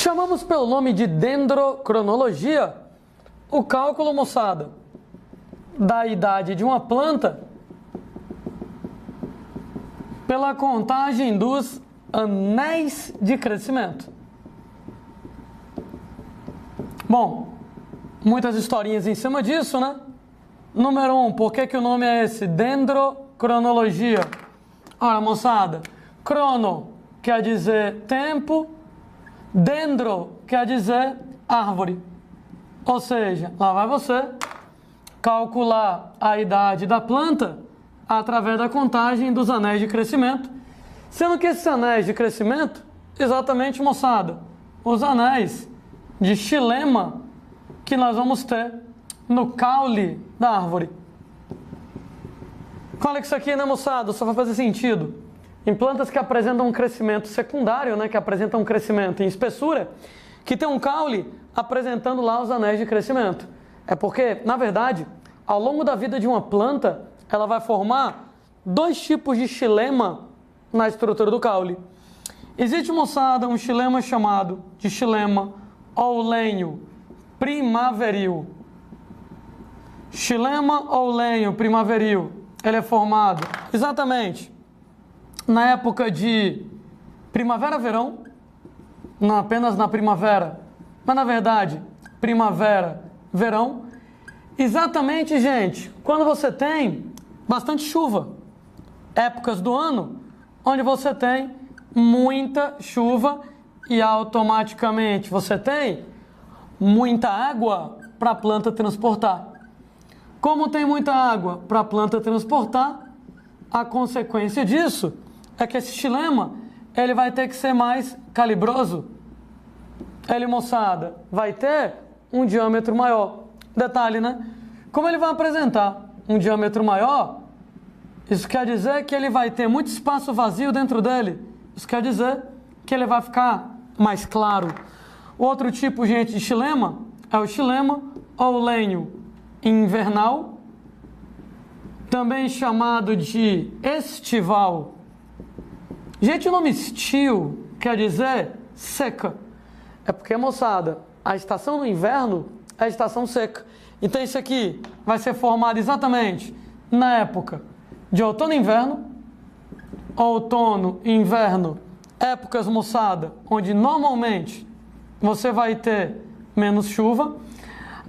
Chamamos pelo nome de dendrocronologia o cálculo, moçada, da idade de uma planta pela contagem dos anéis de crescimento. Bom, muitas historinhas em cima disso, né? Número 1, por que o nome é esse? Dendrocronologia. Ora, moçada, crono quer dizer tempo, dendro quer dizer árvore. Ou seja, lá vai você calcular a idade da planta através da contagem dos anéis de crescimento. Sendo que esses anéis de crescimento, exatamente, moçada, os anéis de xilema que nós vamos ter no caule da árvore. Olha que isso aqui, né, moçada? Só vai fazer sentido. Em plantas que apresentam um crescimento secundário, né, que apresentam um crescimento em espessura, que tem um caule apresentando lá os anéis de crescimento. É porque, na verdade, ao longo da vida de uma planta, ela vai formar dois tipos de xilema na estrutura do caule. Existe, moçada, um xilema chamado de xilema oulenho primaveril. Xilema oulenho primaveril, ele é formado exatamente na época de primavera-verão, não apenas na primavera, mas na verdade, primavera-verão. Exatamente, gente, quando você tem bastante chuva, épocas do ano onde você tem muita chuva e automaticamente você tem muita água para a planta transportar. Como tem muita água para a planta transportar, a consequência disso é que esse xilema ele vai ter que ser mais calibroso. Ele, moçada, vai ter um diâmetro maior. Detalhe, né? Como ele vai apresentar um diâmetro maior, isso quer dizer que ele vai ter muito espaço vazio dentro dele. Isso quer dizer que ele vai ficar mais claro. O outro tipo, gente, de xilema é o xilema oulenho invernal, também chamado de estival. Gente, o nome estio quer dizer seca. É porque, moçada, a estação do inverno é a estação seca. Então isso aqui vai ser formado exatamente na época de outono e inverno, épocas, moçada, onde normalmente você vai ter menos chuva.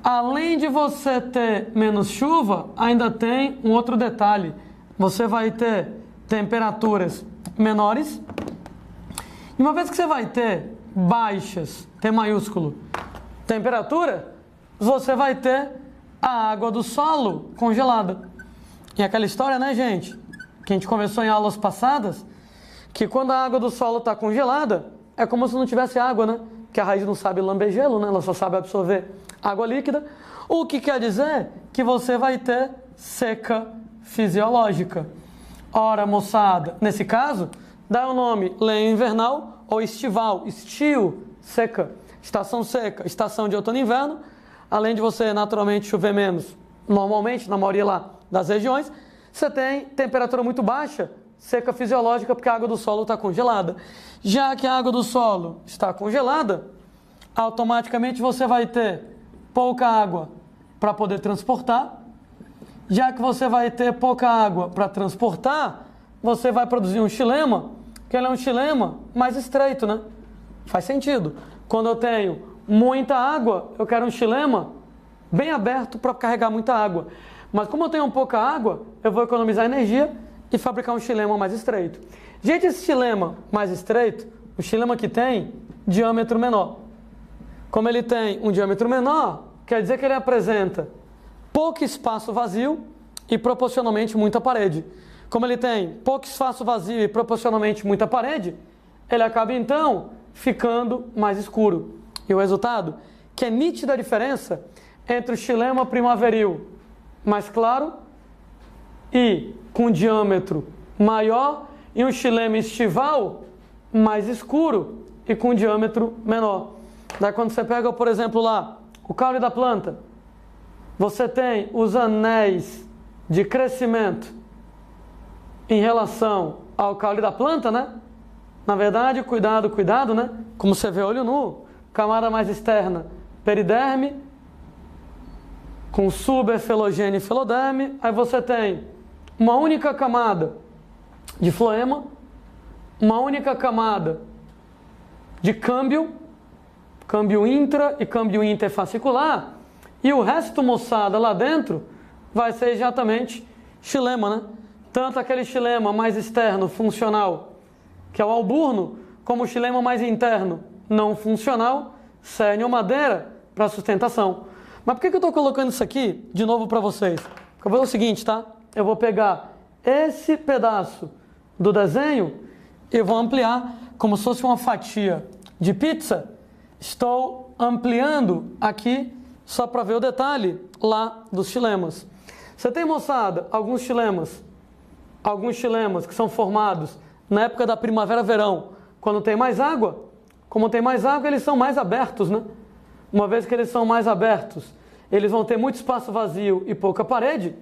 Além de você ter menos chuva, ainda tem um outro detalhe. Você vai ter temperaturas menores. E uma vez que você vai ter baixas, T maiúsculo, temperatura, você vai ter a água do solo congelada. E aquela história, né, gente, que a gente conversou em aulas passadas, que quando a água do solo está congelada, é como se não tivesse água, né? Que a raiz não sabe lamber gelo, né? Ela só sabe absorver água líquida. O que quer dizer que você vai ter seca fisiológica. Ora, moçada, nesse caso, dá o nome lenho invernal ou estival. Estio, seca. Estação seca, estação de outono e inverno. Além de você naturalmente chover menos, normalmente, na maioria lá das regiões, você tem temperatura muito baixa, seca fisiológica, porque a água do solo está congelada. Já que a água do solo está congelada, automaticamente você vai ter pouca água para poder transportar. Já que você vai ter pouca água para transportar, você vai produzir um xilema, que ele é um xilema mais estreito, né? Faz sentido. Quando eu tenho muita água, eu quero um xilema bem aberto para carregar muita água. Mas como eu tenho pouca água, eu vou economizar energia e fabricar um xilema mais estreito. Gente, esse xilema mais estreito, o xilema que tem diâmetro menor. Como ele tem um diâmetro menor, quer dizer que ele apresenta pouco espaço vazio e proporcionalmente muita parede. Como ele tem pouco espaço vazio e proporcionalmente muita parede, ele acaba então ficando mais escuro. E o resultado? Que é nítida a diferença entre o xilema primaveril mais claro e com diâmetro maior e um xilema estival mais escuro e com diâmetro menor. Daí quando você pega, por exemplo, lá, o caule da planta, você tem os anéis de crescimento em relação ao caule da planta, né? Na verdade, cuidado, né? Como você vê olho nu, camada mais externa, periderme, com subfelogênio e feloderme. Aí você tem uma única camada de floema, uma única camada de câmbio intra e câmbio interfascicular, e o resto, moçada, lá dentro vai ser exatamente xilema, né? Tanto aquele xilema mais externo, funcional, que é o alburno, como o xilema mais interno, não funcional, cerne ou madeira, para sustentação. Mas por que eu estou colocando isso aqui de novo para vocês? Porque eu vou fazer o seguinte, tá? Eu vou pegar esse pedaço do desenho e vou ampliar como se fosse uma fatia de pizza. Estou ampliando aqui só para ver o detalhe lá dos xilemas. Você tem, moçada, alguns xilemas que são formados na época da primavera-verão, quando tem mais água. Como tem mais água, eles são mais abertos, né? Uma vez que eles são mais abertos, eles vão ter muito espaço vazio e pouca parede.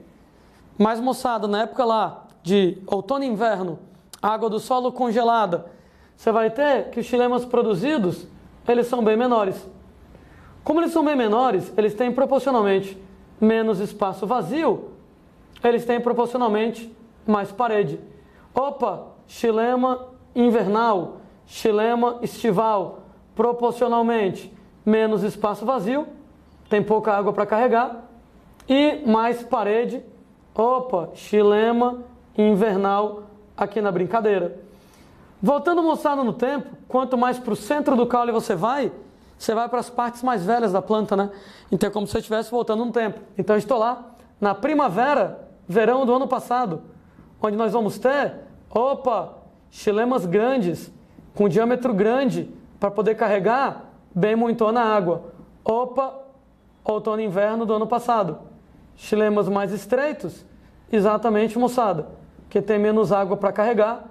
Mas, moçada, na época lá de outono e inverno, água do solo congelada, você vai ter que os xilemas produzidos, eles são bem menores. Como eles são bem menores, eles têm proporcionalmente menos espaço vazio, eles têm proporcionalmente mais parede. Opa, xilema invernal, xilema estival, proporcionalmente menos espaço vazio, tem pouca água para carregar, e mais parede. Opa, xilema invernal aqui na brincadeira. Voltando, moçada, no tempo, quanto mais para o centro do caule você vai para as partes mais velhas da planta, né? Então é como se você estivesse voltando no tempo. Então eu estou lá na primavera, verão do ano passado, onde nós vamos ter, xilemas grandes, com diâmetro grande, para poder carregar bem muito na água. Outono e inverno do ano passado. Xilemas mais estreitos, exatamente, moçada, que tem menos água para carregar,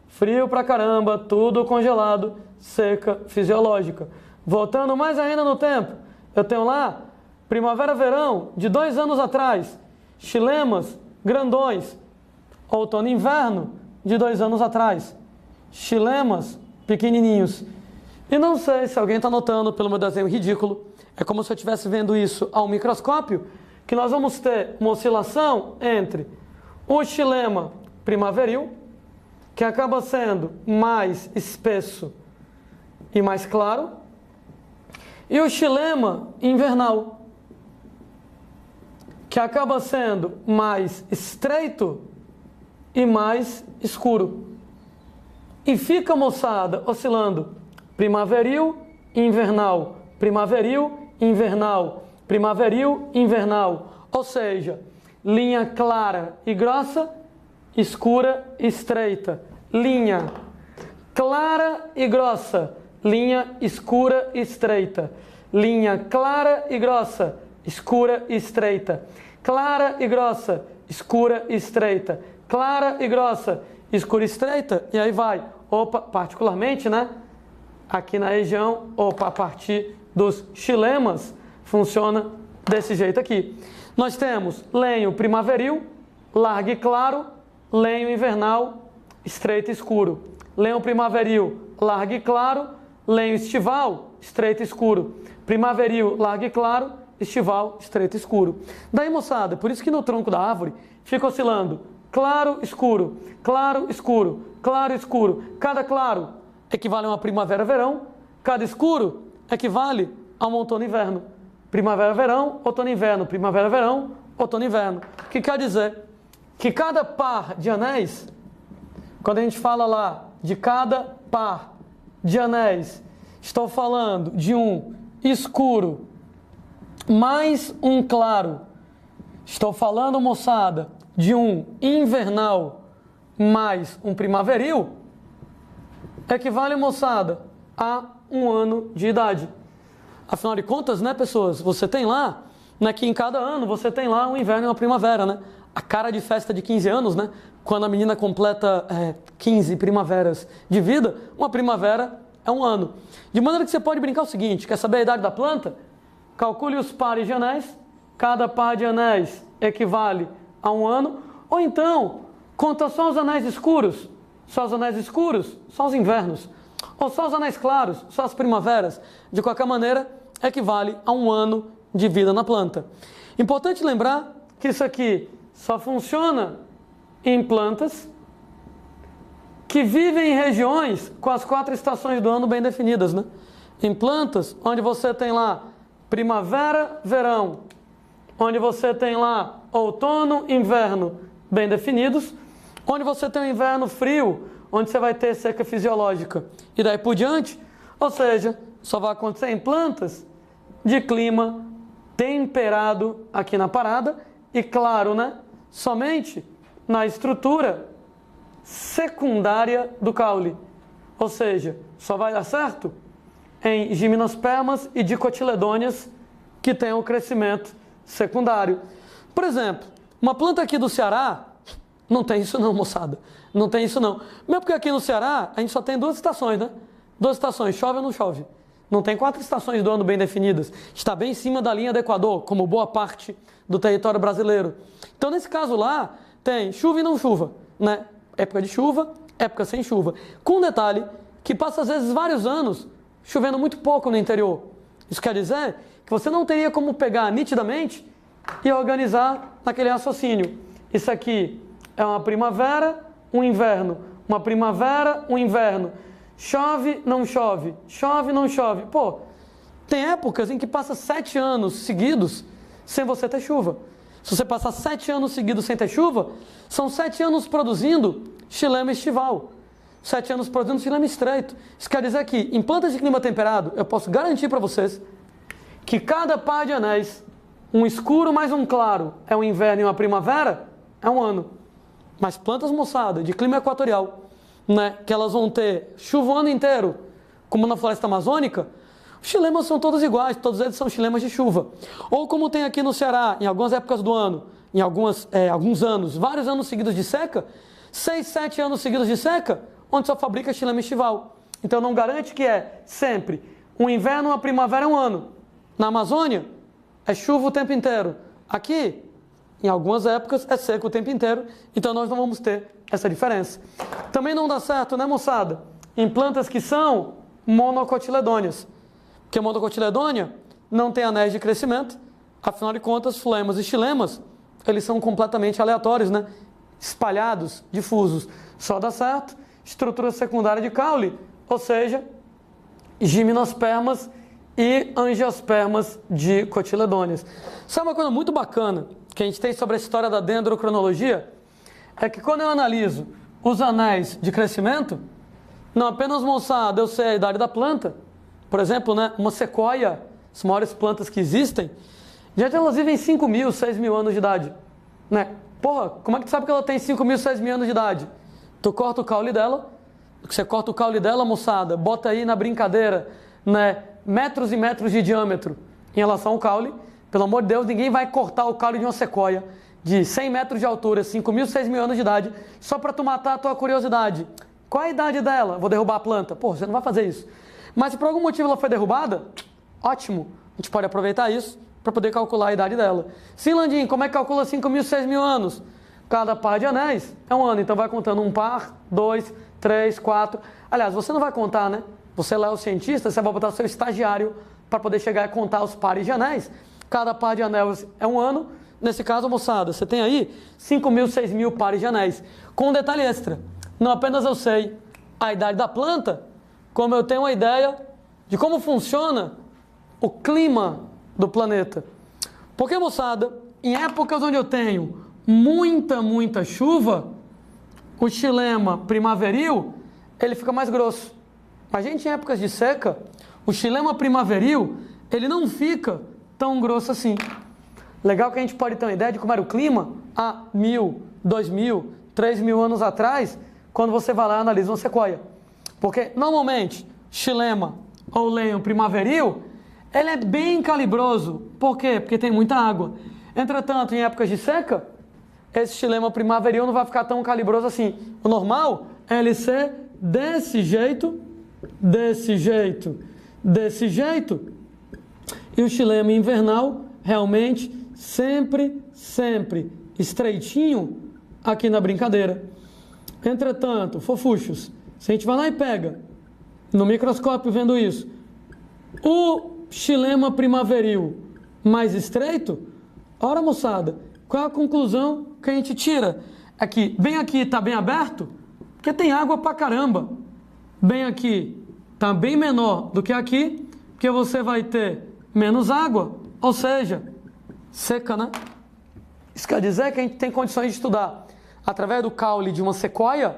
frio pra caramba, tudo congelado, seca fisiológica. Voltando mais ainda no tempo, eu tenho lá primavera-verão de 2 anos atrás, xilemas grandões. Outono e inverno de 2 anos atrás, xilemas pequenininhos. E não sei se alguém está notando pelo meu desenho ridículo, é como se eu estivesse vendo isso ao microscópio, que nós vamos ter uma oscilação entre o xilema primaveril, que acaba sendo mais espesso e mais claro, e o xilema invernal, que acaba sendo mais estreito e mais escuro. E fica, moçada, oscilando primaveril, invernal, primaveril, invernal, primaveril, invernal. Ou seja, linha clara e grossa, escura e estreita. Linha clara e grossa, linha escura e estreita. Linha clara e grossa, escura e estreita. Clara e grossa, escura e estreita. Clara e grossa, escura e estreita. E aí vai. Particularmente, né? Aqui na região, a partir dos xilemas, funciona desse jeito aqui. Nós temos lenho primaveril, largo e claro, lenho invernal, estreito e escuro. Lenho primaveril, largo e claro, lenho estival, estreito e escuro. Primaveril, largo e claro, estival, estreito e escuro. Daí, moçada, por isso que no tronco da árvore fica oscilando claro, escuro, claro, escuro, claro, escuro. Cada claro equivale a uma primavera-verão, cada escuro equivale a um outono-inverno. Primavera-verão, outono-inverno, primavera-verão, outono-inverno. O que quer dizer? Que cada par de anéis, quando a gente fala lá de cada par de anéis, estou falando de um escuro mais um claro. Estou falando, moçada, de um invernal mais um primaveril, equivale, moçada, a 1 ano de idade. Afinal de contas, né, pessoas, você tem lá, né, que em cada ano você tem lá um inverno e uma primavera, né? A cara de festa de 15 anos, né? Quando a menina completa 15 primaveras de vida, uma primavera é 1 ano. De maneira que você pode brincar o seguinte, quer saber a idade da planta? Calcule os pares de anéis, cada par de anéis equivale a 1 ano, ou então, conta só os anéis escuros, só os anéis escuros, só os invernos. ou só os anéis claros, só as primaveras, de qualquer maneira, equivale a 1 ano de vida na planta. Importante lembrar que isso aqui só funciona em plantas que vivem em regiões com as 4 estações do ano bem definidas, né? Em plantas onde você tem lá primavera, verão, onde você tem lá outono, inverno bem definidos, onde você tem um inverno frio, onde você vai ter seca fisiológica e daí por diante, ou seja, só vai acontecer em plantas de clima temperado aqui na parada e claro, né, somente na estrutura secundária do caule, ou seja, só vai dar certo em gimnospermas e dicotiledôneas que têm o crescimento secundário. Por exemplo, uma planta aqui do Ceará, não tem isso não, moçada, não tem isso não. Mesmo porque aqui no Ceará a gente só tem 2 estações, né? 2 estações, chove ou não chove. Não tem 4 estações do ano bem definidas. Está bem em cima da linha do Equador, como boa parte do território brasileiro. Então, nesse caso lá, tem chuva e não chuva, né? Época de chuva, época sem chuva. Com um detalhe que passa às vezes vários anos chovendo muito pouco no interior. Isso quer dizer que você não teria como pegar nitidamente e organizar naquele raciocínio. Isso aqui é uma primavera, um inverno. Uma primavera, um inverno. Chove, não chove. Chove, não chove. Pô, tem épocas em que passa 7 anos seguidos sem você ter chuva. Se você passar 7 anos seguidos sem ter chuva, são 7 anos produzindo xilema estival. 7 anos produzindo xilema estreito. Isso quer dizer que em plantas de clima temperado, eu posso garantir para vocês que cada par de anéis, um escuro mais um claro, é um inverno e uma primavera, é um ano. Mas plantas, moçada, de clima equatorial, né, que elas vão ter chuva o ano inteiro, como na floresta amazônica, os xilemas são todos iguais, todos eles são xilemas de chuva. Ou como tem aqui no Ceará, em algumas épocas do ano, em alguns anos, vários anos seguidos de seca, 6, 7 anos seguidos de seca, onde só fabrica xilema estival. Então não garante que é sempre um inverno, uma primavera, um ano. Na Amazônia, é chuva o tempo inteiro. Aqui, em algumas épocas, é seco o tempo inteiro, então nós não vamos ter essa diferença. Também não dá certo, né, moçada? Em plantas que são monocotiledôneas. Porque monocotiledônea não tem anéis de crescimento, afinal de contas, flemas e xilemas, eles são completamente aleatórios, né? Espalhados, difusos. Só dá certo estrutura secundária de caule, ou seja, gimnospermas e angiospermas de cotiledôneas. Sabe uma coisa muito bacana que a gente tem sobre a história da dendrocronologia? É que quando eu analiso os anéis de crescimento, não apenas, moçada, eu sei a idade da planta. Por exemplo, né, uma sequoia, as maiores plantas que existem, gente, elas vivem 5.000, 6.000 anos de idade, né? Porra, como é que tu sabe que ela tem 5.000, 6.000 anos de idade? Tu corta o caule dela, você corta o caule dela, moçada, bota aí na brincadeira, né, metros e metros de diâmetro em relação ao caule. Pelo amor de Deus, ninguém vai cortar o caule de uma sequoia de 100 metros de altura, 5.000, 6.000 anos de idade, só para tu matar a tua curiosidade. Qual é a idade dela? Vou derrubar a planta. Pô, você não vai fazer isso. Mas se por algum motivo ela foi derrubada, ótimo, a gente pode aproveitar isso para poder calcular a idade dela. Sim, Landim, como é que calcula 5.000, 6.000 anos? Cada par de anéis é um ano, então vai contando um par, 2, 3, 4. Aliás, você não vai contar, né? Você lá é o cientista, você vai botar seu estagiário para poder chegar e contar os pares de anéis. Cada par de anéis é um ano. Nesse caso, moçada, você tem aí 5.000, 6.000 pares de anéis. Com um detalhe extra, não apenas eu sei a idade da planta, como eu tenho uma ideia de como funciona o clima do planeta. Porque, moçada, em épocas onde eu tenho muita chuva, o xilema primaveril, ele fica mais grosso. A gente, em épocas de seca, o xilema primaveril, ele não fica tão grosso assim. Legal que a gente pode ter uma ideia de como era o clima há 1.000, 2.000, 3.000 anos atrás, quando você vai lá e analisa uma sequoia. Porque, normalmente, xilema ou lenho primaveril, ele é bem calibroso. Por quê? Porque tem muita água. Entretanto, em épocas de seca, esse xilema primaveril não vai ficar tão calibroso assim. O normal é ele ser desse jeito, desse jeito, desse jeito. E o xilema invernal, realmente, sempre estreitinho aqui na brincadeira. Entretanto, fofuchos, se a gente vai lá e pega no microscópio vendo isso, o xilema primaveril mais estreito, ora moçada, qual é a conclusão que a gente tira? Aqui, bem aqui está bem aberto, porque tem água pra caramba. Bem aqui está bem menor do que aqui, porque você vai ter menos água, ou seja, seca, né? Isso quer dizer que a gente tem condições de estudar, através do caule de uma sequoia,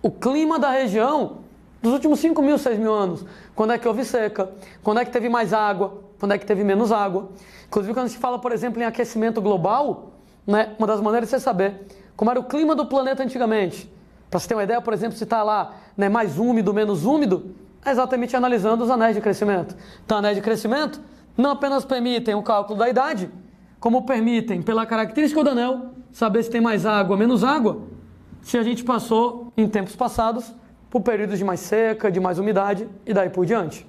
o clima da região dos últimos 5.000, 6.000 anos. Quando é que houve seca, quando é que teve mais água, quando é que teve menos água. Inclusive, quando a gente fala, por exemplo, em aquecimento global, né, uma das maneiras de você saber como era o clima do planeta antigamente. Para você ter uma ideia, por exemplo, se está lá, né, mais úmido, menos úmido, é exatamente analisando os anéis de crescimento. Então, anéis de crescimento não apenas permitem o cálculo da idade, como permitem, pela característica do anel, saber se tem mais água ou menos água, se a gente passou, em tempos passados, por períodos de mais seca, de mais umidade e daí por diante.